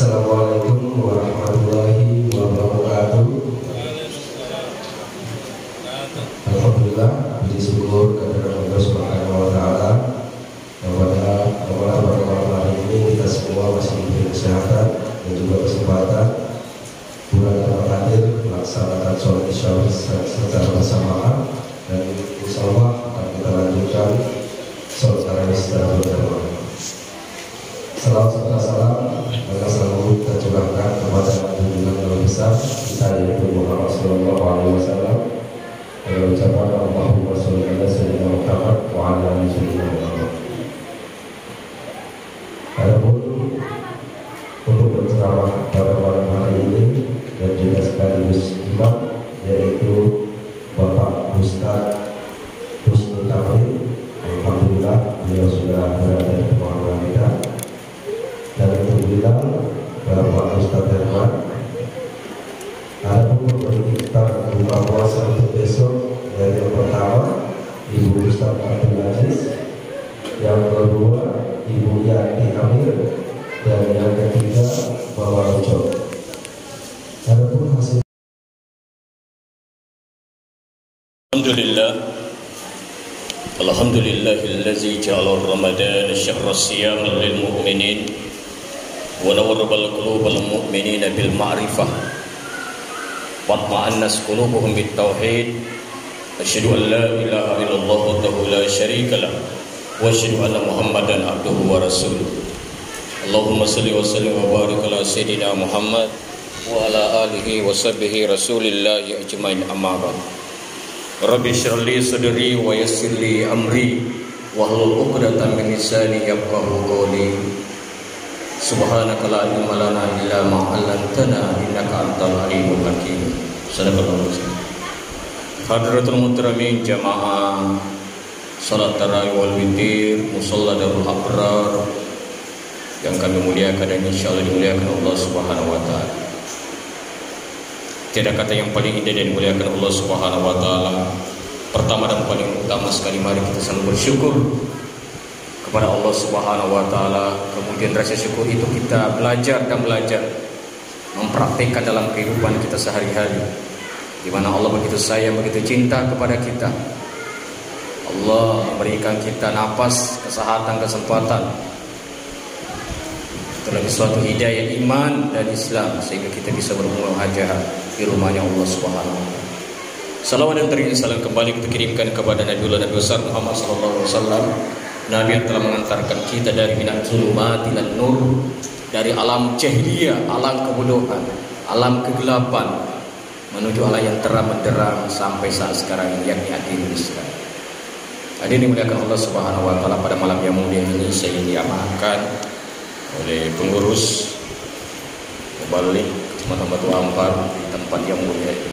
Assalamualaikum warahmatullahi wabarakatuh. Alhamdulillah, puji syukur kehadirat Allah Subhanahu wa taala yang pada malam hari ini kita semua masih diberi kesehatan dan juga kesempatan bulan Ramadan melaksanakan sholat isya secara bersamaan, dan insyaallah akan kita lanjutkan sholat tarawih secara berjamaah. Salam serta salam maka selalu kita curahkan kepada junjungan yang besar kita, yaitu Muhammad sallallahu alaihi wasallam, dengan ucapan Allahumma sholli ala sayyidina Muhammad wa ala ali sayyidina Muhammad. Adapun untuk berceramah pada malam hari ini dan juga sekaligus imam, yaitu Bapak Ustaz Husnul Tauhid. Alhamdulillah beliau sudah berada di tengah kita. Dan untuk bilang Bapak Ustaz Herman, ada pun kita buka puasa untuk besok, dari yang pertama Ibu Ustaz Abdul Aziz, yang kedua Ibu Yati Amir, dan yang ketiga Bapak Ucok. Ada pun hasil. Alhamdulillahillazi ja'ala Ramadan syahra siyam lil mu'minin wa nawwara qulubal mu'minina bil ma'rifah wa ma'annas qulubuhum bit tauhid. Asyhadu an la ilaha illallah wahdahu la syarika lah wa asyhadu anna Muhammadan abduhu wa rasuluh. Allahumma shalli wa sallim wa barik ala sayyidina Muhammad wa ala alihi wa sahbihi rasulillahi ajmain, amma ba'd. Rabbi shrah li sadri wa yassir li amri wahlul 'uqdatam min lisani yafqahu qawli. Subhanaka la ilma lana illa ma 'allamtana innaka antal alimul hakim. Sadaqallahu alazim. Hadratul muhtaramin jamaah salat tarawih wal witir musalla darul abrar yang kami muliakan dan insyaallah dimuliakan Allah Subhanahu wa taala. Tiada kata yang paling indah dan dimuliakan Allah Subhanahu wa taala. Pertama dan paling utama sekali, mari kita selalu bersyukur kepada Allah Subhanahu wa taala. Kemudian rasa syukur itu kita belajar mempraktikkan dalam kehidupan kita sehari-hari, di mana Allah begitu sayang, begitu cinta kepada kita. Allah memberikan kita napas, kesehatan, kesempatan. Itu lagi suatu hidayah iman dan Islam, sehingga kita bisa bermuhajirah di rumahnya Allah Subhanahu wa taala. Salawat dan teriring salam kembali kita kirimkan kepada Nabiullah Nabi besar Muhammad sallallahu alaihi wasallam, Nabi yang telah mengantarkan kita dari minat zulumati dan nur, dari alam jahiliyah, alam kebodohan, alam kegelapan, menuju alam yang terang benderang sampai saat sekarang ini, yakni agama Islam. Hadirin dimuliakan Allah Subhanahu wa taala, pada malam yang mulia ini saya diamankan oleh pengurus Mubalik Kecamatan Batu Ampar di tempat yang mulia ini.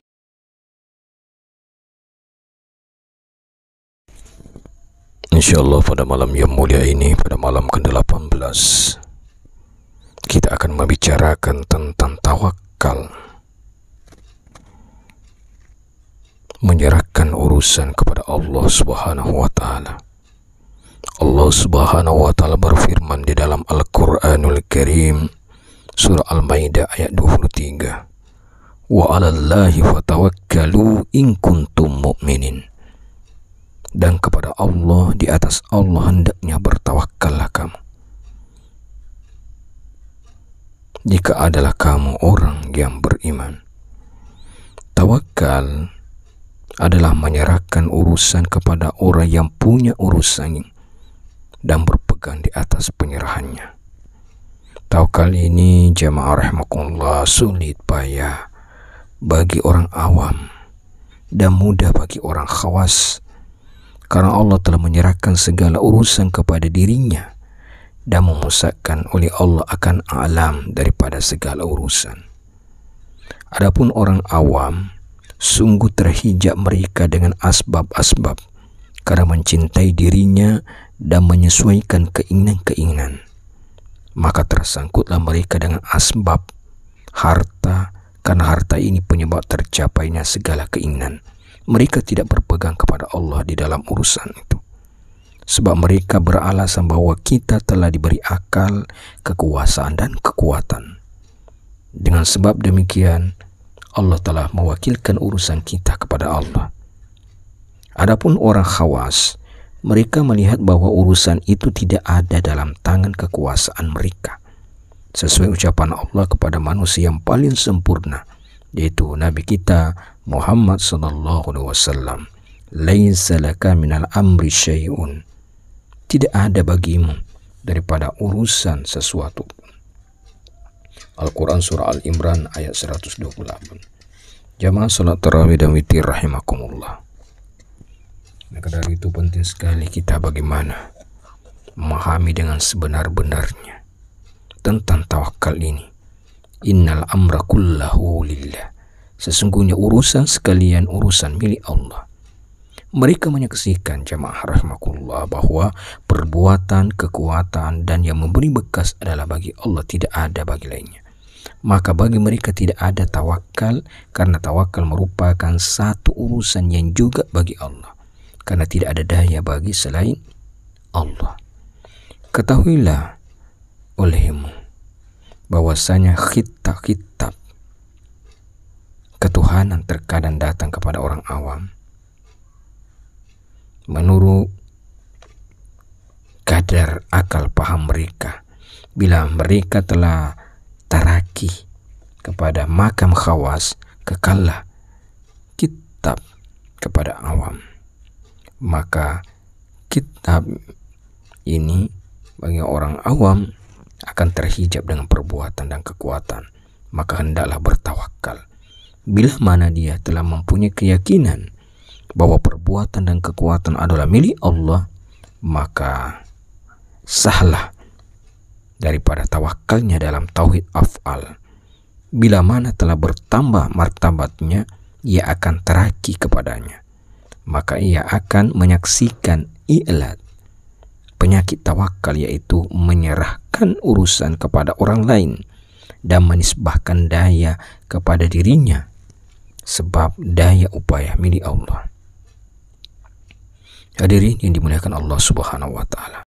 Insyaallah pada malam yang mulia ini, pada malam ke-18, kita akan membicarakan tentang tawakal, menyerahkan urusan kepada Allah Subhanahu wa taala. Allah Subhanahu wa taala berfirman di dalam Al-Qur'anul Karim, surah Al-Maidah ayat 23, wa 'alallahi fatawakkalu in kuntum mu'minin. Dan kepada Allah, di atas Allah hendaknya bertawakkallah kamu, jika adalah kamu orang yang beriman. Tawakal adalah menyerahkan urusan kepada orang yang punya urusan dan berpegang di atas penyerahannya. Tawakal ini jamaah rahimakumullah sulit payah bagi orang awam dan mudah bagi orang khawas, karena Allah telah menyerahkan segala urusan kepada dirinya dan memusatkan oleh Allah akan alam daripada segala urusan. Adapun orang awam, sungguh terhijab mereka dengan asbab-asbab karena mencintai dirinya dan menyesuaikan keinginan-keinginan. Maka tersangkutlah mereka dengan asbab harta, karena harta ini penyebab tercapainya segala keinginan. Mereka tidak berpegang kepada Allah di dalam urusan itu, sebab mereka beralasan bahwa kita telah diberi akal, kekuasaan dan kekuatan, Dengan sebab demikian, Allah telah mewakilkan urusan kita kepada Allah. Adapun orang khawas, mereka melihat bahwa urusan itu tidak ada dalam tangan kekuasaan mereka. Sesuai ucapan Allah kepada manusia yang paling sempurna, yaitu Nabi kita Muhammad SAW. Laisa laka minal amri syai'un. Tidak ada bagimu daripada urusan sesuatu. Al-Quran Surah Al-Imran ayat 128. Jamaah salat tarawih dan witir rahimakumullah. Maka dari itu penting sekali kita bagaimana memahami dengan sebenar-benarnya tentang tawakal ini. Innal amra kullahu lillah. Sesungguhnya urusan sekalian urusan milik Allah. Mereka menyaksikan jamaah rahimakumullah bahwa perbuatan, kekuatan dan yang memberi bekas adalah bagi Allah, tidak ada bagi lainnya. Maka bagi mereka tidak ada tawakal, karena tawakal merupakan satu urusan yang juga bagi Allah, karena tidak ada daya bagi selain Allah. Ketahuilah olehmu bahwasanya kitab ketuhanan terkadang datang kepada orang awam menurut kadar akal paham mereka. Bila mereka telah taraki kepada makam khawas, kekallah kitab kepada awam. Maka kitab ini bagi orang awam akan terhijab dengan perbuatan dan kekuatan. Maka hendaklah bertawakal. Bila mana dia telah mempunyai keyakinan bahwa perbuatan dan kekuatan adalah milik Allah, maka sahlah daripada tawakalnya dalam tauhid af'al. Bila mana telah bertambah martabatnya, ia akan teraki kepadanya. Maka ia akan menyaksikan i'lad, penyakit tawakal, yaitu menyerahkan urusan kepada orang lain dan menisbahkan daya kepada dirinya, sebab daya upaya milik Allah. Hadirin yang dimuliakan Allah Subhanahu wa taala.